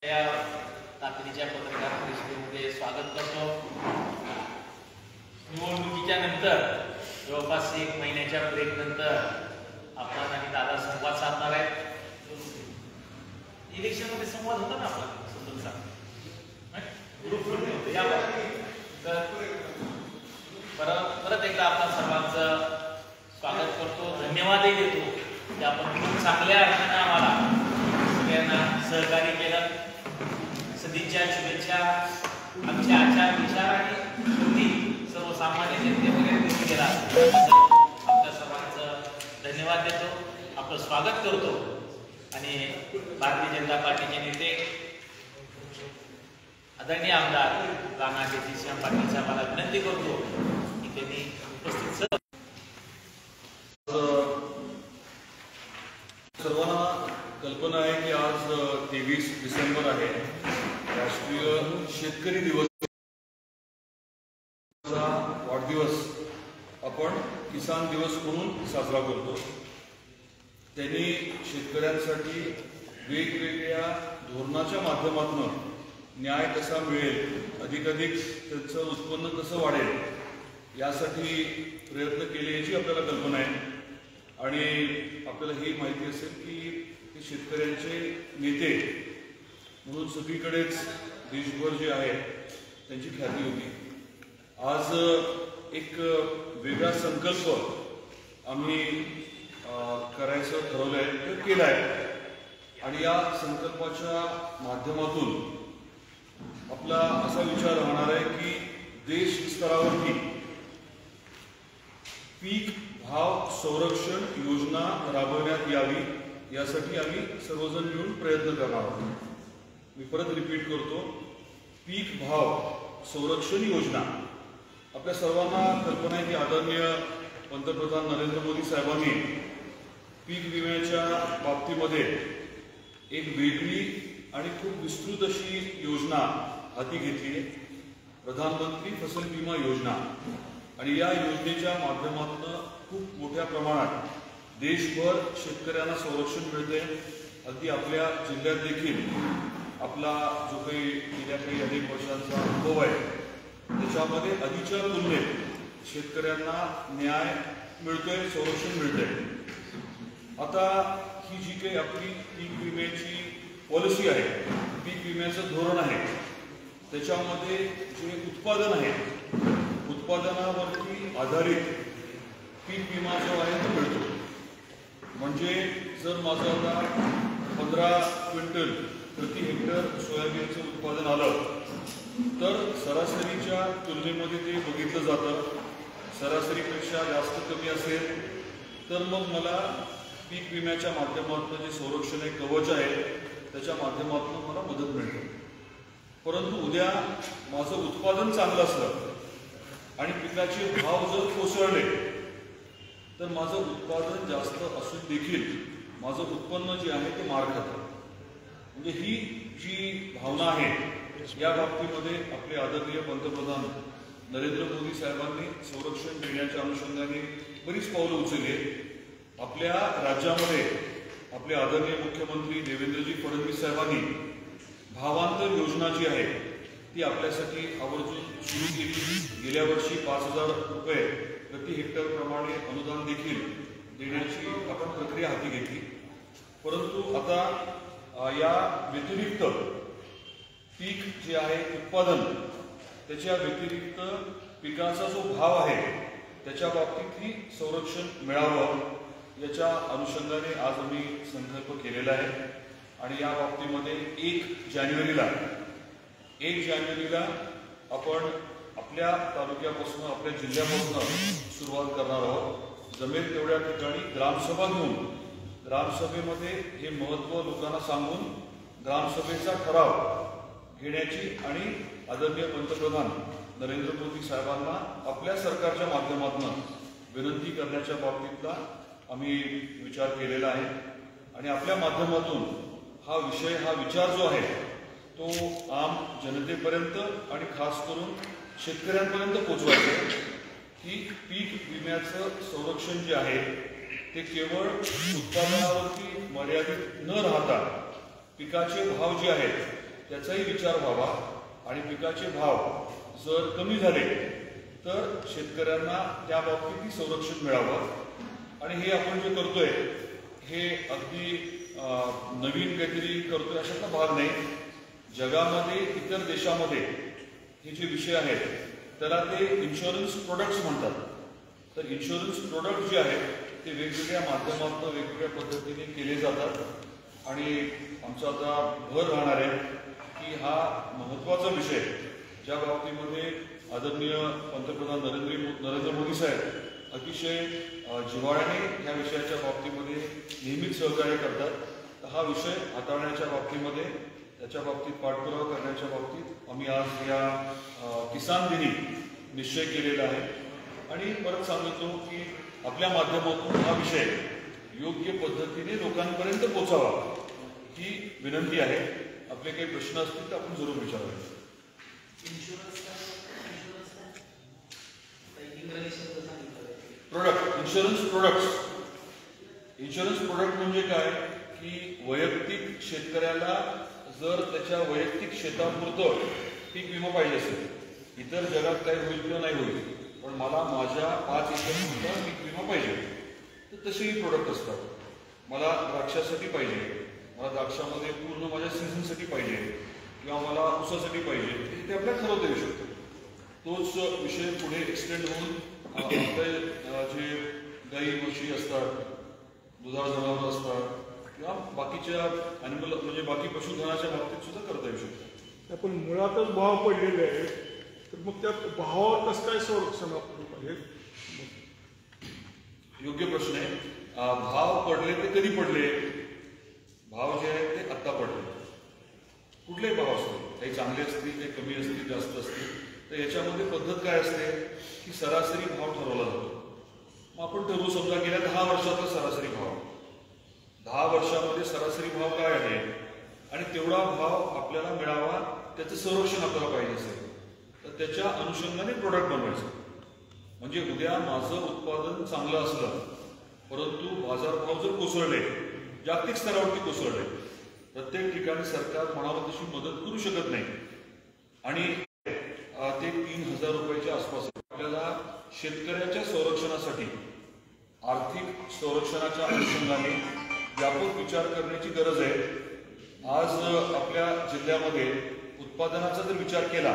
या तातडीच्या पत्रकार परिषदेमध्ये स्वागत करतो। निवडणुकीच्या नंतर जवळपास 1 महिन्याच्या ब्रेक नंतर आपण आणि दादा संवाद साधणार आहेत। इलेक्शन मध्ये संवाद होता ना आपला सुंदरचा ग्रुपवरती होते या परत एकदा आपण सर्वांचं स्वागत करतो, धन्यवादही देतो की आपण खूप चांगल्या अर्थाने आम्हाला सगळ्यांना सहकार्य केलं। सदिच्छा शुभेच्छा आमच्या आचार विचार आणि कृती सर्वसामान्य जनतेपर्यंत केला आपल्या सर्वांचं धन्यवाद देतो, आपलं स्वागत करतो। आणि भारतीय जनता पार्टीचे नेते आदरणीय आमदार राणा जगजितसिंह पाटील साहेबांना विनंती करतो की त्यांनी उपस्थित सर्वांना कल्पना आहे की आज 23 डिसेंबर आहे, राष्ट्रीय शेतकरी दिवस। वाढदिवस आपण किसान दिवस म्हणून साजरा करतो। त्यांनी शेतकऱ्यांसाठी वेगवेगळ्या धोरणाच्या माध्यमातून न्याय कसा मिळेल, अधिकाधिक त्यांचं उत्पन्न कसं वाढेल यासाठी प्रयत्न केले याची आपल्याला कल्पना आहे। आणि आपल्याला ही माहिती असेल की शेतकऱ्यांचे नेते म्हणून सगळीकडेच देशभर जे आहे त्यांची ख्याती होती। आज एक वेगळा संकल्प आम्ही करायचं ठरवलं आहे, ते केलं आहे। आणि या संकल्पाच्या माध्यमातून आपला असा विचार राहणार आहे की देश स्तरावरती पीक भाव संरक्षण योजना राबवण्यात यावी, यासाठी आम्ही सर्वजण मिळून प्रयत्न करणार आहोत। मी परत रिपीट करतो, पीक भाव संरक्षण योजना। आपल्या सर्वांना कल्पना आहे की आदरणीय पंतप्रधान नरेंद्र मोदी साहेबांनी पीक विम्याच्या बाबतीमध्ये एक वेगळी आणि खूप विस्तृत अशी योजना हाती घेतली आहे, प्रधानमंत्री फसल विमा योजना। आणि या योजनेच्या माध्यमातून खूप मोठ्या प्रमाणात देशभर शेतकऱ्यांना संरक्षण मिळते। अगदी आपल्या जिल्ह्यात देखील आपला जो काही गेल्या काही अनेक वर्षांचा अनुभव आहे त्याच्यामध्ये आधीच्या तुलनेत शेतकऱ्यांना न्याय मिळतोय, संरक्षण मिळतंय। आता ही जी काही आपली पीक विम्याची पॉलिसी आहे, पीक विम्याचं धोरण आहे, त्याच्यामध्ये जे उत्पादन आहे उत्पादनावरती आधारित पीक विमा जो आहे तो मिळतो। म्हणजे जर माझं आता 15 क्विंटल प्रति हेक्टर सोयाबीनचं उत्पादन आलं तर सरासरीच्या तुलनेमध्ये ते बघितलं जातं, सरासरीपेक्षा जास्त कमी असेल तर मग मला पीक विम्याच्या माध्यमातून जे संरक्षण आहे, कवच आहे, त्याच्या माध्यमातून मला मदत मिळते। परंतु उद्या माझं उत्पादन चांगलं असलं आणि पिकाचे भाव जर कोसळले तर माझं उत्पादन जास्त असून देखील माझं उत्पन्न जे आहे ते मार खातं। म्हणजे ही जी भावना आहे या बाबतीमध्ये आपले आदरणीय पंतप्रधान नरेंद्र मोदी साहेबांनी संरक्षण देण्याच्या अनुषंगाने बरीच पावलं उचलली। आपल्या राज्यामध्ये आपले आदरणीय मुख्यमंत्री देवेंद्रजी फडणवीस साहेबांनी भावांतर योजना जी आहे ती आपल्यासाठी आवर्जून सुरू केली। गेल्या वर्षी 5,000 रुपये प्रति हेक्टर प्रमाणे अनुदान देखील देण्याची आपण प्रक्रिया हाती घेतली। परंतु आता या व्यतिरिक्त पीक जे आहे उत्पादन त्याच्या व्यतिरिक्त पिकाचा जो भाव आहे त्याच्या बाबतीतही संरक्षण मिळावं याच्या अनुषंगाने आज आम्ही संकल्प केलेला आहे। आणि या बाबतीमध्ये 1 जानेवारीला आपण आपल्या तालुक्यापासून आपल्या जिल्ह्यापासून सुरुवात करणार आहोत। जमेल तेवढ्या ठिकाणी ग्रामसभा घेऊन ग्रामसभेमध्ये हे महत्त्व लोकांना सांगून ग्रामसभेचा ठराव घेण्याची आणि आदरणीय पंतप्रधान नरेंद्र मोदी साहेबांना आपल्या सरकारच्या माध्यमातून विनंती करण्याच्या बाबतीतला आम्ही विचार केलेला आहे। आणि आपल्या माध्यमातून हा विषय, हा विचार जो आहे तो आम जनतेपर्यंत आणि खास करून शेतकऱ्यांपर्यंत पोहोचवायचा आहे की पीक विम्याचं संरक्षण जे आहे ते केवळ उत्पादनावरती मर्यादित न राहता पिकाचे भाव जे आहेत त्याचाही विचार व्हावा आणि पिकाचे भाव जर कमी झाले तर शेतकऱ्यांना त्या बाबतीतही संरक्षण मिळावं. आणि हे आपण जे करतोय हे अगदी नवीन काहीतरी करतोय अशातला भाग नाही. जगामध्ये इतर देशामध्ये हे जे विषय आहेत त्याला ते इन्शुरन्स प्रोडक्ट्स म्हणतात. तर इन्शुरन्स प्रोडक्ट जे आहेत ते वेगवेगळ्या माध्यमातून वेगवेगळ्या पद्धतीने केले जातात. आणि आमचा आता भर राहणार आहे की हा महत्त्वाचा विषय ज्या बाबतीमध्ये आदरणीय पंतप्रधान नरेंद्र मोदी साहेब अतिशय जिव्हाळ्याने या विषयाच्या बाबतीमध्ये नेहमीच सहकार्य करतात. तर हा विषय हाताळण्याच्या बाबतीमध्ये त्याच्या बाबतीत पाठपुरावा करण्याच्या बाबतीत आम्ही आज या किसान दिनी निश्चय केलेला आहे. आणि परत सांगतो की आपल्या माध्यमातून हा विषय योग्य पद्धतीने लोकांपर्यंत पोहोचावा ही विनंती आहे. आपले काही प्रश्न असतील तर आपण जरूर विचारावे. प्रोडक्ट इन्शुरन्स प्रोडक्ट म्हणजे काय की वैयक्तिक शेतकऱ्याला जर त्याच्या वैयक्तिक शेतापुरतं पीक विमा पाहिजे असेल, इतर जगात काय होईल किंवा नाही होईल, पण मला माझ्या 5 एकरपुरता पीक विमा पाहिजे, तर तसेही प्रोडक्ट असतात. मला द्राक्षासाठी पाहिजे, मला द्राक्षामध्ये पूर्ण माझ्या सीझनसाठी पाहिजे किंवा मला ऊसासाठी पाहिजे, ते आपल्याला ठरवता येऊ शकतं. तोच विषय पुढे एक्सटेंड होऊन आपले जे गाई म्हशी असतात, दुधाळ जनावरं असतात किंवा बाकीच्या ॲनिमल म्हणजे बाकी पशुधनाच्या बाबतीत सुद्धा करता येऊ शकतं. आपण मुळातच भाव पडलेले आहेत तर मग त्यात भावावर कसं काय संरक्षण आपण पाहिजे? योग्य प्रश्न आहे. भाव पडले ते कधी पडले? भाव जे आहेत ते आत्ता पडले. कुठलेही भाव असतील, काही चांगले असतील, काही कमी असतील, जास्त असतील, तर याच्यामध्ये पद्धत काय असते की सरासरी भाव ठरवला जातो. मग आपण ठरवू समजा गेल्या 10 वर्षातला सरासरी भाव, 10 वर्षामध्ये सरासरी भाव काय आहे आणि तेवढा भाव आपल्याला मिळावा, त्याचं संरक्षण आपल्याला पाहिजे असेल तर त्याच्या अनुषंगाने प्रोडक्ट बनवायचं. म्हणजे उद्या माझं उत्पादन चांगलं असलं परंतु बाजारभाव जर कोसळले, जागतिक स्तरावरती कोसळले, प्रत्येक ठिकाणी सरकार म्हणावं तशी मदत करू शकत नाही आणि ते 3,000 रुपयाच्या आसपास. आपल्याला शेतकऱ्याच्या संरक्षणासाठी आर्थिक संरक्षणाच्या अनुषंगाने व्यापक विचार करण्याची गरज आहे. आज आपल्या जिल्ह्यामध्ये उत्पादनाचा जर विचार केला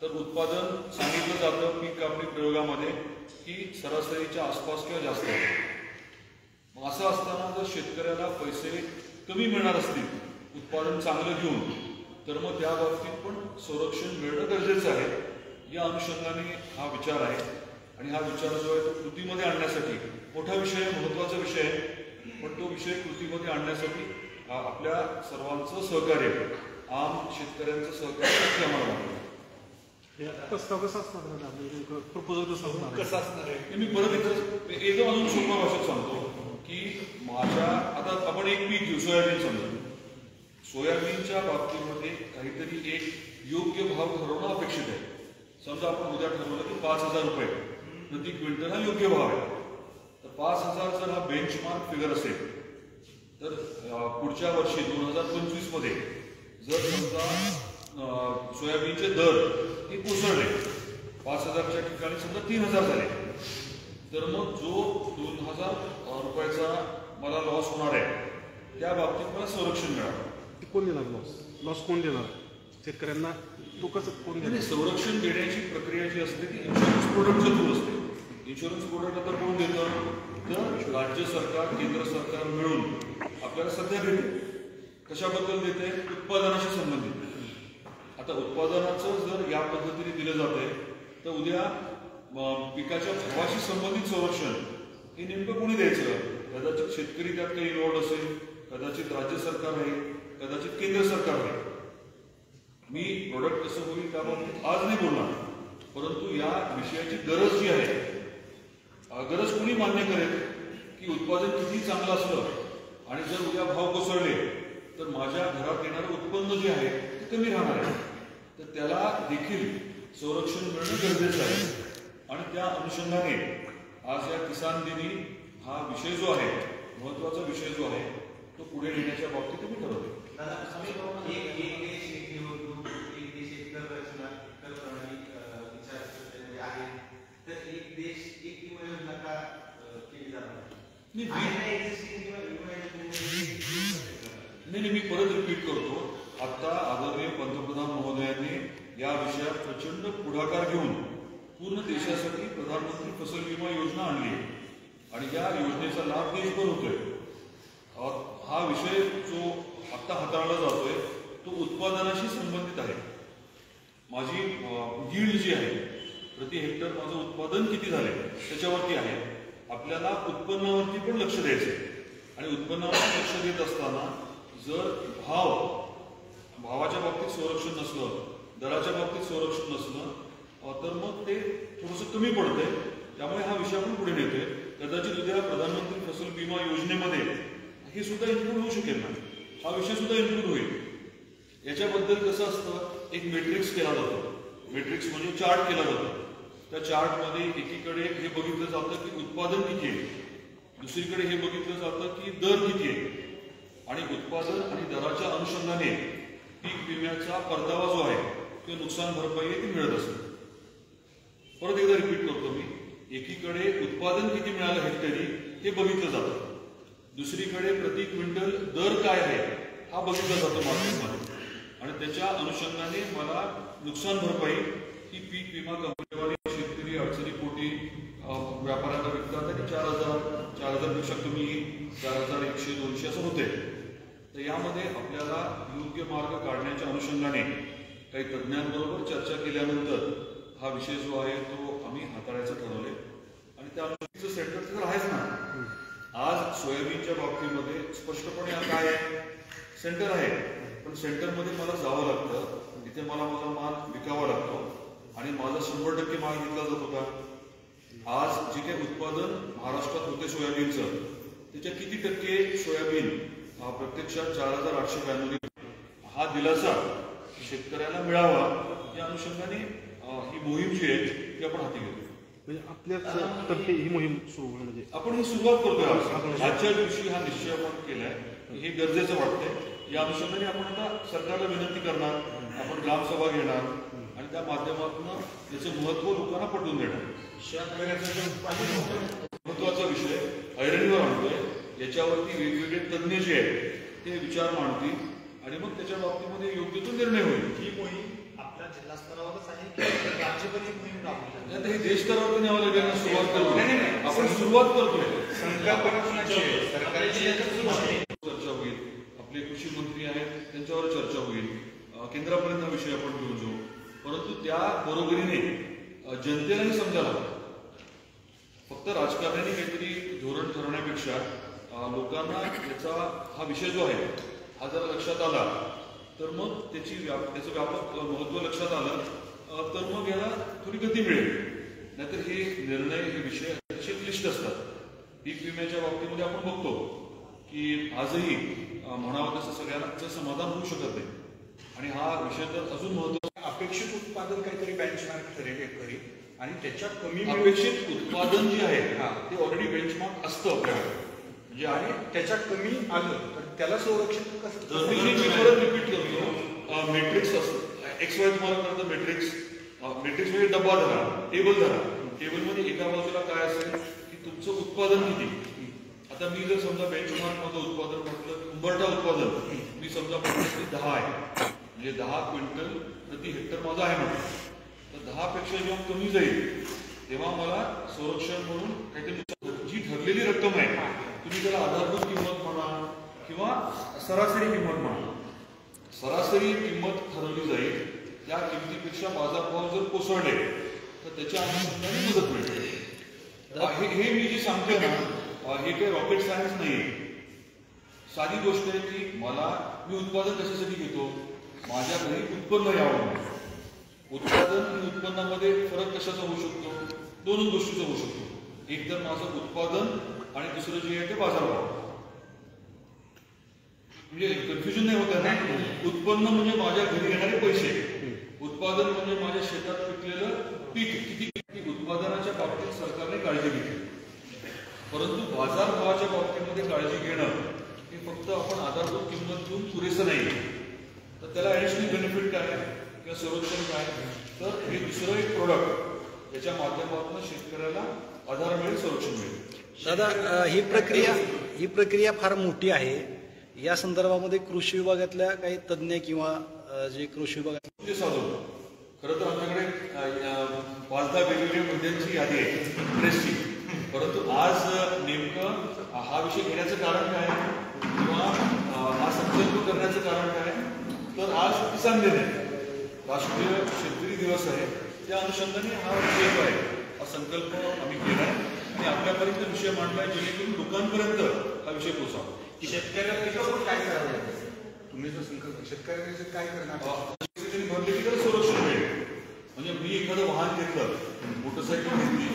तर उत्पादन सांगितलं जातं पीक कापणी प्रयोगामध्ये की सरासरीच्या आसपास किंवा जास्त आहे. मग असं असताना जर शेतकऱ्याला पैसे कमी मिळणार असतील उत्पादन चांगलं घेऊन, तर मग त्या बाबतीत पण संरक्षण मिळणं गरजेचं आहे. या अनुषंगाने हा विचार आहे आणि हा विचार जो आहे तो कृतीमध्ये आणण्यासाठी मोठा विषय आहे, महत्त्वाचा विषय आहे, पण तो विषय कृतीमध्ये आणण्यासाठी आपल्या सर्वांचं सहकार्य, आम शेतकऱ्यांचं सहकार्य नक्की आम्हाला लागतं. कसं असणार आहे? मी परत एकदम अजून सोपा भाषेत सांगतो की माझ्या आता आपण एक पीक घेऊ, सोयाबीन समजा. सोयाबीनच्या बाबतीमध्ये काहीतरी एक योग्य भाव ठरवणं अपेक्षित आहे. समजा आपण उद्या ठरवलं की 5,000 रुपये प्रति क्विंटल हा योग्य भाव आहे. तर 5,000 जर हा बेंचमार्क फिगर असेल तर पुढच्या वर्षी 2025 मध्ये जर समजा सोयाबीनचे दर हे कोसळले, 5,000च्या ठिकाणी समजा 3,000 झाले, तर मग जो 2,000 रुपयाचा मला लॉस होणार आहे त्या बाबतीत मला संरक्षण मिळालं. कोण देणार लॉस कोण देणार? शेतकऱ्यांना तो कसं कोण देणार? संरक्षण देण्याची प्रक्रिया जी असते ती इन्शुरन्स प्रोडक्टच्या थ्रू असते. इन्शुरन्स प्रोडक्ट आता कोण देतं तर राज्य सरकार, केंद्र सरकार मिळून आपल्याला सध्या देते. कशाबद्दल देते? उत्पादनाशी संबंधित. आता उत्पादनाचं जर या पद्धतीने दिलं जातंय तर उद्या पिकाच्या भावाशी संबंधित संरक्षण हे नेमकं कोणी द्यायचं? कदाचित शेतकरी त्यात काही इन्व्हॉल्ड असेल, कदाचित राज्य सरकार आहे, कदाचित केंद्र सरकार आहे. मी प्रोडक्ट कसं होईल त्याबाबतीत आज नाही बोलणार, परंतु या विषयाची गरज जी आहे, गरज कोणी मान्य करेल की उत्पादन किती चांगलं असलं आणि जर उद्या भाव कोसळले तर माझ्या घरात येणारं उत्पन्न जे आहे ते कमी राहणार आहे, तर त्याला देखील संरक्षण मिळणं गरजेचं आहे. आणि त्या अनुषंगाने आज या किसान दिनी हा विषय जो आहे, महत्वाचा विषय जो आहे, तो पुढे नेण्याच्या बाबतीत मी ठरवले. पुढाकार घेऊन पूर्ण देशासाठी प्रधानमंत्री फसल विमा योजना आणली आणि या योजनेचा लाभ देशभर होतोय. हा विषय जो आता हाताळला जातोय तो उत्पादनाशी संबंधित आहे. माझी यील्ड जी आहे, प्रति हेक्टर माझं उत्पादन किती झाले त्याच्यावरती आहे. आपल्याला उत्पन्नावरती पण लक्ष द्यायचं आणि उत्पन्नावरती लक्ष देत असताना जर भावाच्या बाबतीत संरक्षण नसलं, दराच्या बाबतीत संरक्षण नसलं तर मग ते थोडंसं कमी पडतंय. त्यामुळे हा विषय आपण पुढे नेतोय. कदाचित उद्या प्रधानमंत्री फसल विमा योजनेमध्ये हे सुद्धा इन्क्लूड होऊ शकेल ना, हा विषय सुद्धा इन्क्लूड होईल. याच्याबद्दल कसं असतं, एक मॅट्रिक्स केला जातो. मॅट्रिक्स म्हणजे चार्ट केला जातो. त्या चार्टमध्ये एकीकडे हे बघितलं जातं की उत्पादन किती आहे, दुसरीकडे हे बघितलं जातं की दर किती आहे आणि उत्पादन आणि दराच्या अनुषंगाने पीक विम्याचा परतावा जो आहे तो नुकसान भरपाई आहे ती मिळत असते. परत एकदा रिपीट करतो मी, एकीकडे उत्पादन किती मिळालं हेक्टरी हे बघितलं जातं, दुसरीकडे प्रति क्विंटल दर काय आहे हा बघितला जातो मार्केटमध्ये आणि त्याच्या अनुषंगाने मला नुकसान भरपाई ही पीक विमा कंपनीवाले शेतकरी अडचणीपोटी व्यापाऱ्यांना विकतात आणि 4,000 पेक्षा कमी 4,100 200 असं होते. तर यामध्ये आपल्याला योग्य मार्ग काढण्याच्या अनुषंगाने काही तज्ज्ञांबरोबर चर्चा केल्यानंतर हा विषय जो आहे तो आम्ही हाताळायचा ठरवले आणि त्या अनुषंगाचं सेंटर तर आहेच ना. आज सोयाबीनच्या बाबतीमध्ये स्पष्टपणे काय आहे, सेंटर आहे, पण सेंटरमध्ये मला जावं लागतं, तिथे मला माझा माल विकावा लागतो आणि माझा 100% माल घेतला जात होता. आज जे काही उत्पादन महाराष्ट्रात होते सोयाबीनचं, त्याच्या किती टक्के सोयाबीन प्रत्यक्षात 4,892 हा दिलासा शेतकऱ्याला मिळावा या अनुषंगाने ही मोहीम जी आहे ती आपण हाती घेतो. म्हणजे आपल्याच तर्फे ही मोहीम सुरू म्हणजे आपण ही सुरुवात करतोय. आजच्या दिवशी हा निश्चय आपण केलाय, हे गरजेचं वाटतंय. या अनुषंगाने आपण आता सरकारला विनंती करणार, आपण ग्रामसभा घेणार आणि त्या माध्यमातून याचं महत्व लोकांना पटवून देणार. महत्वाचा विषय ऐरणीवर आणतोय, याच्यावरती वेगवेगळे तज्ज्ञ जे आहेत ते विचार मांडतील आणि मग त्याच्या बाबतीमध्ये योग्य तो निर्णय होईल. ही मोहीम आपल्या जिल्हा स्तरावरच आहे की राज्यभर मोहीम राबवली आता हे देश स्तरावर न्यावं लागेल ना. सुरुवात करतो, आपण सुरुवात करतोय. चर्चा होईल, आपले कृषी मंत्री आहेत त्यांच्यावर चर्चा होईल, केंद्रापर्यंत हा विषय आपण घेऊन जाऊ. परंतु त्या बरोबरीने जनतेलाही समजायला फक्त राजकारण्यांनी काहीतरी धोरण ठरवण्यापेक्षा लोकांना याचा हा विषय जो आहे हा जर लक्षात आला तर मग त्याचं व्यापक महत्व लक्षात आलं तर मग याला थोडी गती मिळेल. नाहीतर हे निर्णय हे विषय अतिशय क्लिष्ट असतात. पीक विम्याच्या बाबतीमध्ये आपण बघतो की आजही म्हणावं तसं सगळ्यांचं समाधान होऊ शकत नाही आणि हा विषय तर अजून महत्त्वाचा. अपेक्षित उत्पादन काहीतरी बेंचमार्क ठरेल आणि त्याच्या कमी अपेक्षित उत्पादन जे आहे ते ऑलरेडी बेंचमार्क असतं आपल्याकडे म्हणजे आणि त्याच्या कमी आलं तर त्याला संरक्षण कसं. मी परत रिपीट करतो, मॅट्रिक्स असतं XY तुम्हाला करतं मॅट्रिक्स म्हणजे डब्बा धरा, टेबल धरा. टेबलमध्ये एका बाजूला काय असेल की तुमचं उत्पादन किती. आता मी जर समजा बेंचमार्क माझं उत्पादन म्हटलं उंबरठा उत्पादन मी समजा म्हटलं 10 आहे म्हणजे 10 क्विंटल प्रति हेक्टर माझं आहे म्हटलं तर 10 पेक्षा जेव्हा कमी जाईल तेव्हा मला संरक्षण म्हणून काहीतरी जी ठरलेली रक्कम आहे तुम्ही त्याला आधारभूत किंमत म्हणा किंवा सरासरी किंमत म्हणा, सरासरी किंमत ठरवली जाईल. त्या किमतीपेक्षा बाजारभाव जर कोसळले तर त्याच्या अनुषंगाने मदत मिळते. हे मी जे सांगते ना हे काही रॉकेट सायन्स नाही, साधी गोष्ट आहे की मी उत्पादन कशासाठी घेतो, माझ्या घरी उत्पन्न यावं. उत्पादन आणि उत्पन्नामध्ये फरक कशाचा होऊ शकतो, दोनच गोष्टीचा होऊ शकतो. एक तर माझं उत्पादन आणि दुसरं जे आहे ते बाजारभाव. म्हणजे कन्फ्युजन नाही होत ना. उत्पन्न म्हणजे माझ्या घरी येणारे पैसे, उत्पादन म्हणजे माझ्या शेतात पिकलेलं पीक. किती उत्पादनाच्या बाबतीत सरकारने काळजी घेतली, परंतु बाजारभावाच्या बाबतीमध्ये काळजी घेणं हे फक्त आपण आधारभूत किंमत देऊन पुरेसं नाही. तर त्याला ऍडिशनल बेनिफिट काय किंवा संरक्षण काय, तर हे दुसरं एक प्रोडक्ट याच्या माध्यमातून शेतकऱ्याला आधार मिळेल, संरक्षण मिळेल. दादा ही प्रक्रिया फार मोठी आहे. या संदर्भामध्ये कृषी विभागातल्या काही तज्ज्ञ किंवा जे कृषी विभागात साधवतो खरं तर आमच्याकडे 5-10 वेगवेगळ्या मुद्द्यांची यादी आहे प्रेसची, परंतु आज नेमकं हा विषय घेण्याचं कारण काय किंवा हा संकल्प करण्याचं कारण काय, तर आज किसान दिन आहे, राष्ट्रीय शेतकरी दिवस आहे. त्या अनुषंगाने हा विषय जो आहे हा संकल्प आम्ही केला आहे आणि आपल्यापर्यंत विषय मांडलाय जेणेकरून लोकांपर्यंत हा विषय पोहोचावा. शेतकऱ्यांना काय करावं, तुम्ही जो संकल्प शेतकऱ्यांनी काय करणार भरले की त्याला संरक्षण मिळेल. म्हणजे मी एखादं वाहन घेतलं, मोटरसायकल घेतली,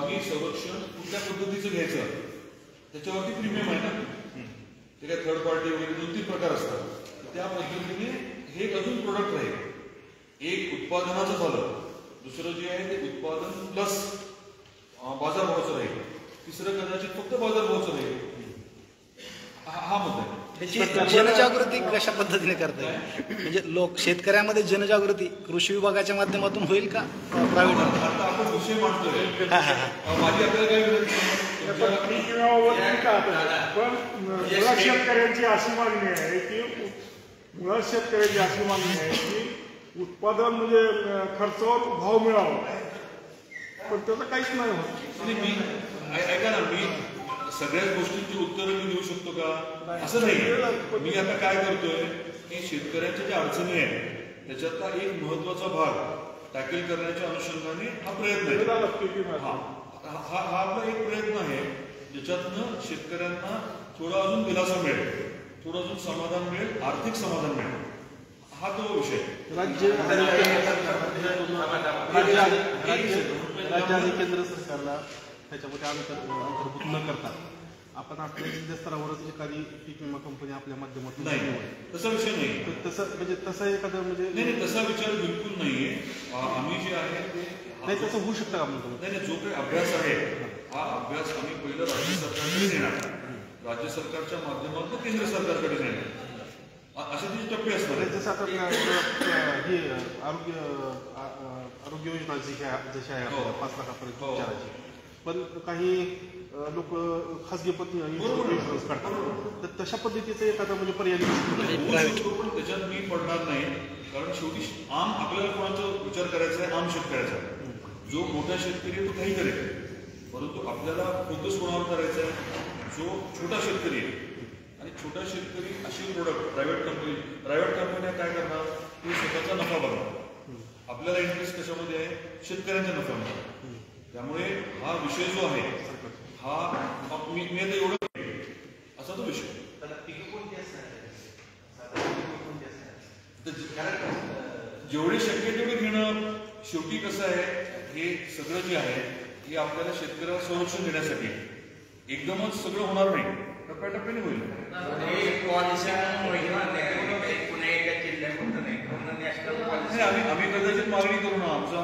मी संरक्षण कुठल्या पद्धतीचं घ्यायचं त्याच्यावरती प्रीमियम आहे ना, ते काय थर्ड पार्टी वगैरे 2-3 प्रकार असतात. त्या पद्धतीने हे एक अजून प्रोडक्ट राहील. एक उत्पादनाचं झालं, दुसरं जे आहे ते उत्पादन प्लस बाजारभावाचं राहील, तिसरं कदाचित फक्त बाजारभावाचं राहील. हा मुद्दा आहे. त्याची जनजागृती कशा पद्धतीने करताय, म्हणजे लोक शेतकऱ्यामध्ये जनजागृती कृषी विभागाच्या माध्यमातून होईल का प्रायव्हेट? आता आपण विषय मांडतोय, माझी आपल्याला काय विनंती आहे, पण मुळात शेतकऱ्यांची अशी मागणी आहे की उत्पादन म्हणजे खर्चावर भाव मिळावा, पण त्याचं काहीच नाही होत. मी ऐका ना, मी सगळ्याच गोष्टींची उत्तरं मी देऊ शकतो का असं नाही. मी आता काय करतोय की शेतकऱ्यांच्या ज्या अडचणी आहेत त्याच्यातला एक महत्वाचा भाग टॅकल करण्याच्या अनुषंगाने हा प्रयत्न आहे. हा आपला एक प्रयत्न आहे ज्याच्यातनं शेतकऱ्यांना थोडा अजून दिलासा मिळेल, थोडं अजून समाधान मिळेल, आर्थिक समाधान मिळेल. हा तो विषय. राज्य आणि केंद्र सरकारला त्याच्यामध्ये अंतर्भूत न करता आपण आपल्या जिल्हा स्तरावरच एखादी पीक विमा कंपनी आपल्या माध्यमातून नाही, तसा विषय नाही. तसं म्हणजे तसं एखादं म्हणजे नाही, तसा विचार बिलकुल नाहीये. आम्ही जे आहे ते नाही, तसं होऊ शकतं का म्हणतो. नाही, जो काही अभ्यास आहे हा अभ्यास आम्ही पहिलं राज्य सरकारकडे नेणार, राज्य सरकारच्या माध्यमातून केंद्र सरकारकडे नेणार, असे तिचे टप्पे असणार. जसं आता ही आरोग्य योजना जशी आहे आपल्याला 5 लाखापर्यंत उपचाराची, पण काही लोक खासगी इन्शुरन्स काढतात, तर तशा पद्धतीचं एखादा म्हणजे पर्याय पण त्याच्यात मी पडणार नाही, कारण शेवटी आपल्याला कोणाचा विचार करायचा आहे, आम शेतकऱ्याचा. जो मोठा शेतकरी आहे तो काही करेल, परंतु आपल्याला फोकस कोणावर करायचा आहे, जो छोटा शेतकरी आहे. आणि छोटा शेतकरी अशी प्रोडक्ट प्रायव्हेट कंपन्या काय करणार, ते स्वतःचा नफा बघणार. आपल्याला इंटरेस्ट कशामध्ये आहे, शेतकऱ्यांच्या नफ्यामध्ये. त्यामुळे हा विषय जो आहे हा मी आता एवढं असा तो विषय. जेवढे शक्य तेवढे घेणं. शेवटी कसं आहे, हे सगळं जे आहे हे आपल्याला शेतकऱ्याला संरक्षण देण्यासाठी एकदमच सगळं होणार नाही, टप्प्याटप्प्याने होईल. आम्ही कदाचित मागणी करू ना, आमचा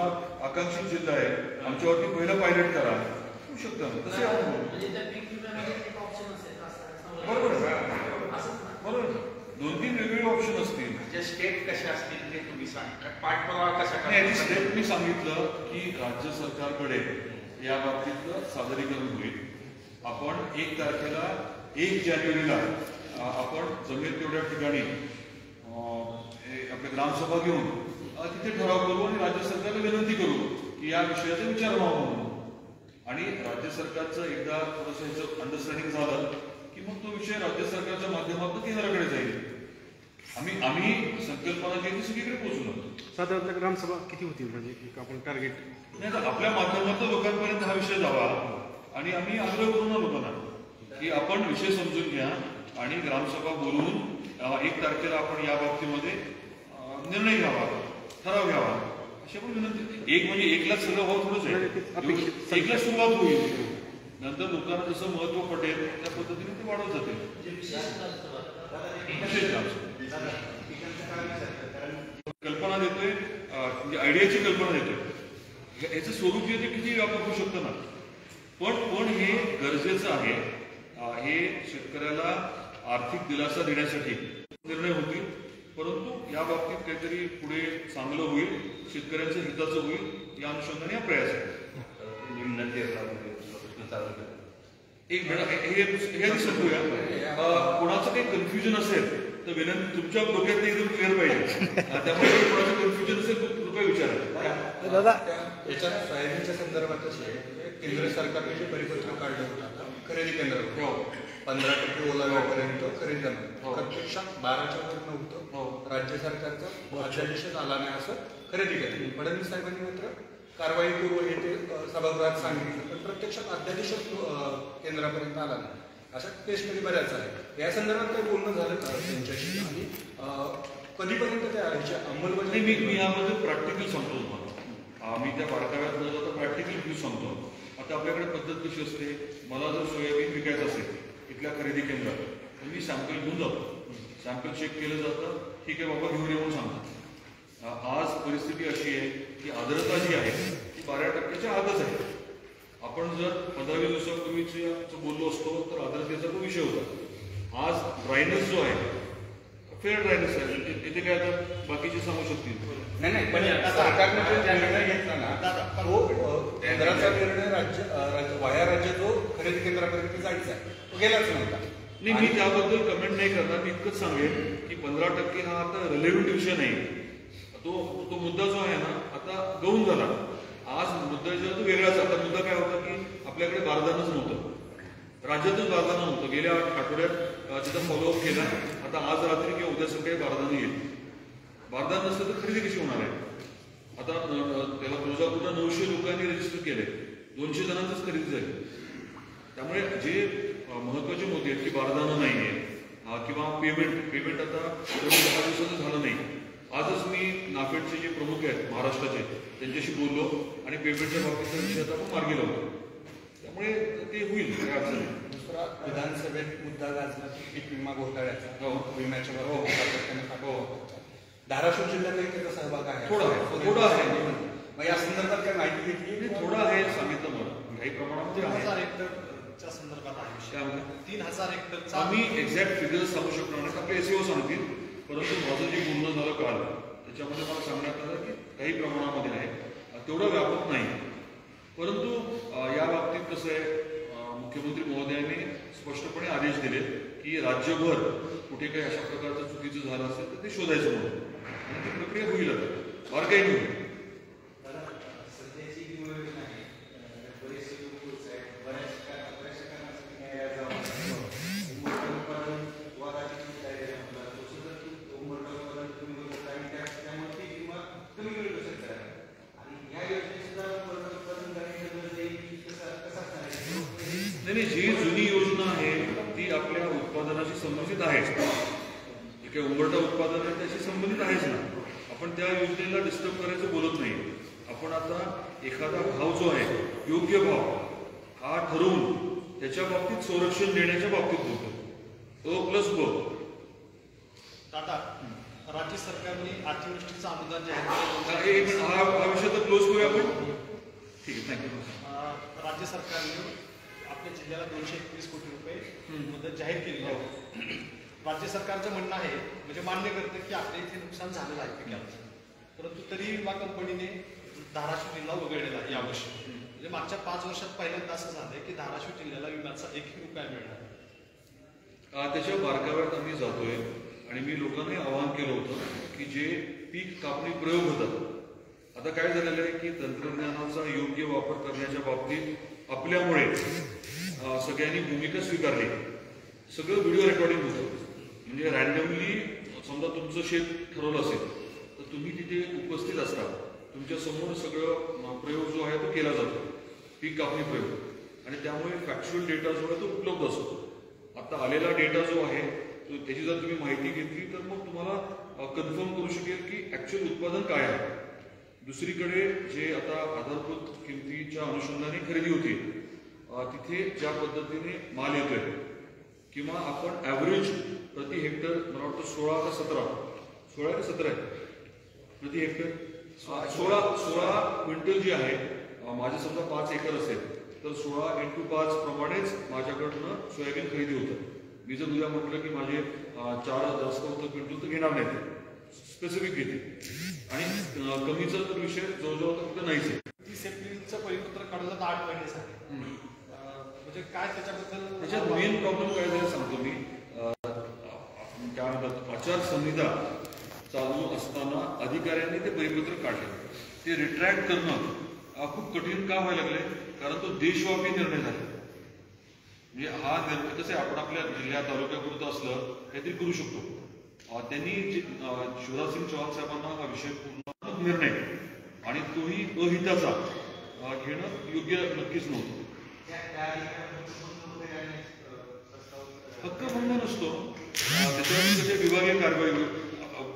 आकांक्षित जिल्हा आहे, आमच्यावरती पहिलं पायलट करा, होऊ शकतं तसे. बरोबर बरोबर, 2-3 वेगवेगळे ऑप्शन असतील. स्टेप कसे असतील ते तुम्ही सांगा, पाठपुरावा कसा. स्टेप मी सांगितलं की राज्य सरकारकडे या बाबतीतलं सादरीकरण होईल. आपण 1 तारखेला 1 जानेवारीला आपण जमेल तेवढ्या ठिकाणी आपल्या ग्रामसभा घेऊन तिथे ठराव करू आणि राज्य सरकारला विनंती करू की या विषयाचा विचार व्हावा म्हणून. आणि राज्य सरकारचं एकदा थोडंसं ह्याचं अंडरस्टँडिंग झालं की मग तो विषय राज्य सरकारच्या माध्यमातून केंद्राकडे जाईल. आम्ही संकल्पना केली सगळीकडे पोहोचलो. साधारणतः ग्रामसभा किती होतील, म्हणजे आपण टार्गेट नाही, तर आपल्या माध्यमातून लोकांपर्यंत हा विषय जावा आणि आम्ही आग्रह करू ना लोकांना की आपण विषय समजून घ्या आणि ग्रामसभा बोलवून 1 तारखेला आपण या बाबतीमध्ये निर्णय घ्यावा, ठराव घ्यावा, अशी आपण विनंती. एक म्हणजे 1 लाख सगळं व्हावं थोडंच आहे, 1 लाख सुरुवात होईल, नंतर लोकांना जसं महत्व पटेल त्या पद्धतीने ते वाढवत जाते. कल्पना देतोय, म्हणजे आयडियाची कल्पना देतोय. याचं स्वरूप जे ते किती व्यापक होऊ शकतं ना, पण हे गरजेचं आहे. हे शेतकऱ्याला आर्थिक दिलासा देण्यासाठी निर्णय होतील, परंतु या बाबतीत काहीतरी पुढे चांगलं होईल, शेतकऱ्यांच्या हिताचं होईल, या अनुषंगाने हा प्रयास आहे. एक हे सांगूया, कोणाचं काही कन्फ्युजन असेल तर विनंती, तुमच्या डोक्यात एकदम क्लिअर पाहिजे, त्यामुळे कोणाचं कन्फ्युजन असेल कृपया विचार आहे. दादा याच्यात सोयाबीनच्या संदर्भात असे आहे, केंद्र सरकारने जे परिपत्रक काढलं होतं आता खरेदी केंद्रावर हो 15% ओलाव्यापर्यंत खरेदी झालं, प्रत्यक्षात 12च्या वर हो. नव्हतं. राज्य सरकारचा अध्यादेशच आला नाही असं खरेदी केली. फडणवीस साहेबांनी मात्र कारवाई करू हे ते सभागृहात सांगितलं, पण प्रत्यक्षात अध्यादेशच केंद्रापर्यंत आला नाही. अशा केसमध्ये बऱ्याच आहे. या संदर्भात काही बोलणं झालं का त्यांच्याशी आणि कधीपर्यंत त्या ह्याची अंमलबजावणी? मी यामध्ये प्रॅक्टिकल सांगतो तुम्हाला. मी त्या बारकाव्यात न जाता प्रॅक्टिकल व्ह्यू सांगतो. आता आपल्याकडे पद्धत कशी असते, मला जर सोयाबीन विकायचं असेल इथल्या खरेदी केंद्रात तर मी सॅम्पल घेऊन जातो. सॅम्पल चेक केलं जातं, ठीक आहे बाबा घेऊन येऊन सांगतो. आज परिस्थिती अशी आहे की आर्द्रता जी आहे ती 12%च्या आतच आहे. आपण जर 15-20 दिवसापूर्वीच बोललो असतो तर आर्द्रतेचा तो विषय होता. आज ड्रायनेस जो आहे फेअर ड्रायनेस आहे, तिथे काय आता बाकीचे सांगू शकतील. नाही पण सरकारने जो निर्णय घेतला ना तो केंद्राचा निर्णय वाया राज्य जो खरेदी केंद्रापर्यंत जायचा आहे तो गेलाच नव्हता. नाही, मी त्याबद्दल कमेंट नाही करणार. मी इतकंच सांगेन की 15% हा आता रिलेव्हंट विषय नाही. तो मुद्दा जो आहे ना आता गौण झाला. आज मुद्दा जो तो वेगळाच. आता मुद्दा काय होता की आपल्याकडे बारदानच नव्हतं, राज्यातच बारदाना नव्हतं. गेल्या आठवड्यात त्याचा फॉलोअप केला. आता आज रात्री किंवा उद्या सकाळी बारदाना येईल. बारदान नसलं तर खरेदी कशी होणार आहे? आता त्याला तुळजापूरला 900 लोकांनी रजिस्टर केले, 200 जणांचंच खरेदी झाली. त्यामुळे जे महत्वाचे मुद्दे आहेत की बारदाना नाही आहे किंवा पेमेंट आता 10 दिवसाचं झालं नाही. आजच मी नाफेडचे जे प्रमुख आहेत महाराष्ट्राचे त्यांच्याशी बोललो आणि पेमेंटच्या बाबतीतचा विषय आता आपण मार्गी लावतो. त्यामुळे ते होईल, काय अडचण नाही. दुसरा विधानसभेत मुद्दा गाजला पीक विमा घोटाळ्याचा. विम्याच्या बाबतीत धाराशिव जिल्ह्यातही त्याचा सहभाग आहे. थोडा आहे. मग या संदर्भात काय माहिती घेतली? थोडा आहे सांगितलं मला, काही प्रमाणामध्ये आहे. 3000 हेक्टरच्या संदर्भात आहे विषय. त्यामध्ये 3000 हेक्टरचा आम्ही एक्झॅक्ट फिगर्स सांगू शकणार नाही, आपले एसईओ सांगतील. परंतु माझं जे बोलणं झालं काल त्याच्यामध्ये मला सांगण्यात आलं की काही प्रमाणामध्ये आहे, तेवढं व्यापक नाही. परंतु या बाबतीत कसं आहे, मुख्यमंत्री महोदयांनी स्पष्टपणे आदेश दिले की राज्यभर कुठे काही अशा प्रकारचं चुकीचं झालं असेल तर ते शोधायचं म्हणून, आणि ती प्रक्रिया होईल. आता बारकाईने होईल. नाही, जी जुनी योजना आहे ती आपल्या उत्पादनाशी संबंधित आहेच. जे काही उंबरठा उत्पादन आहे त्याशी संबंधित आहेच ना. आपण त्या योजनेला डिस्टर्ब करायचं बोलत नाही. आपण आता एखादा भाव जो आहे योग्य भाव हा ठरवून त्याच्या बाबतीत संरक्षण देण्याच्या बाबतीत बोलतो. प्लस ब. टाटा राज्य सरकारने अतिवृष्टीचं अनुदान जाहीर हा विषय तर क्लोज करूया आपण. ठीक आहे, थँक्यू. राज्य सरकारने आपल्या जिल्ह्याला 231 कोटी रुपये मदत जाहीर केली आहे. राज्य सरकारचं म्हणणं आहे, म्हणजे मान्य करते की आपल्या इथे नुकसान झालेलं आहे पिकाचं, परंतु तरी विमा कंपनीने धाराशिव जिल्हा वगळलेला आहे यावर्षी. म्हणजे मागच्या 5 वर्षात पहिल्यांदा असं झालंय की धाराशिव जिल्ह्याला विम्याचा 1ही रुपया मिळणार. त्याच्या बारकाव्यात आम्ही जातोय आणि मी लोकांनाही आवाहन केलं होतं की जे पीक कापणी प्रयोग होतात, आता काय झालेलं आहे की तंत्रज्ञानाचा योग्य वापर करण्याच्या बाबतीत आपल्यामुळे सगळ्यांनी भूमिका स्वीकारली. सगळं व्हिडिओ रेकॉर्डिंग होतं. म्हणजे रॅन्डमली समजा तुमचं शेत ठरवलं असेल तर तुम्ही तिथे उपस्थित असता, तुमच्या समोर सगळं प्रयोग जो आहे तो केला जातो, पीक कापणी प्रयोग, आणि त्यामुळे फॅक्च्युअल डेटा जो आहे तो उपलब्ध असतो. आता आलेला डेटा जो आहे तो त्याची जर तुम्ही माहिती घेतली तर मग तुम्हाला कन्फर्म करू शकेल की ऍक्च्युअल उत्पादन काय आहे. दुसरीकडे जे आता आधारभूत किमतीच्या अनुषंगाने खरेदी होती तिथे ज्या पद्धतीने माल येतोय किंवा आपण ॲव्हरेज प्रति हेक्टर मला वाटतं 16 का 17 आहे प्रति हेक्टर 16 क्विंटल जी आहे. माझे समजा 5 एकर असेल तर 16 × 5 प्रमाणेच माझ्याकडनं सोयाबीन खरेदी होतं. मी जर उद्या म्हटलं की माझे 4 जास्त होतं क्विंटल तर घेणार नाही, स्पेसिफिक घेते. आणि कमीचा तर विषय जवळजवळ फक्त नाहीच आहे. 30 एप्रिलचं परिपत्रक काढलं तर 8 महिने झाले. म्हणजे काय त्याच्यात मेन प्रॉब्लेम काय झाला सांगतो मी. काय म्हणतात, आचारसंहिता चालू असताना अधिकाऱ्यांनी ते परिपत्रक काढले. ते रिट्रॅक्ट करणं खूप कठीण का व्हायला लागले, कारण तो देशव्यापी निर्णय झाला. म्हणजे हा निर्णय कसे आपण आपल्या जिल्ह्यात तालुक्यापुरतं असलं काहीतरी करू शकतो. त्यांनी शिवराज सिंग चौहान साहेबांना हा विषय पूर्ण निर्णय आणि तोही अहिताचा घेणं योग्य नक्कीच नव्हतं. हक्कभंग नसतो, त्याच्यावर कसे विभागीय कारवाई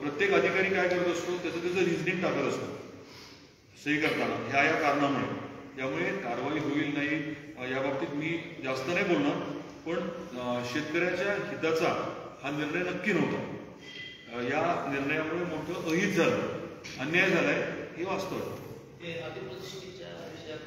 प्रत्येक अधिकारी काय करत असतो त्याचं रिझनिंग टाकत असतो सही करताना ह्या कारणामुळे. त्यामुळे कारवाई होईल नाही या बाबतीत मी जास्त नाही बोलणार, पण शेतकऱ्याच्या हिताचा हा निर्णय नक्की नव्हता. या निर्णयामुळे मोठं अहित झालं, अन्याय झालाय हे वास्तव आहे. अतिप्रतिष्ठेच्या विषयात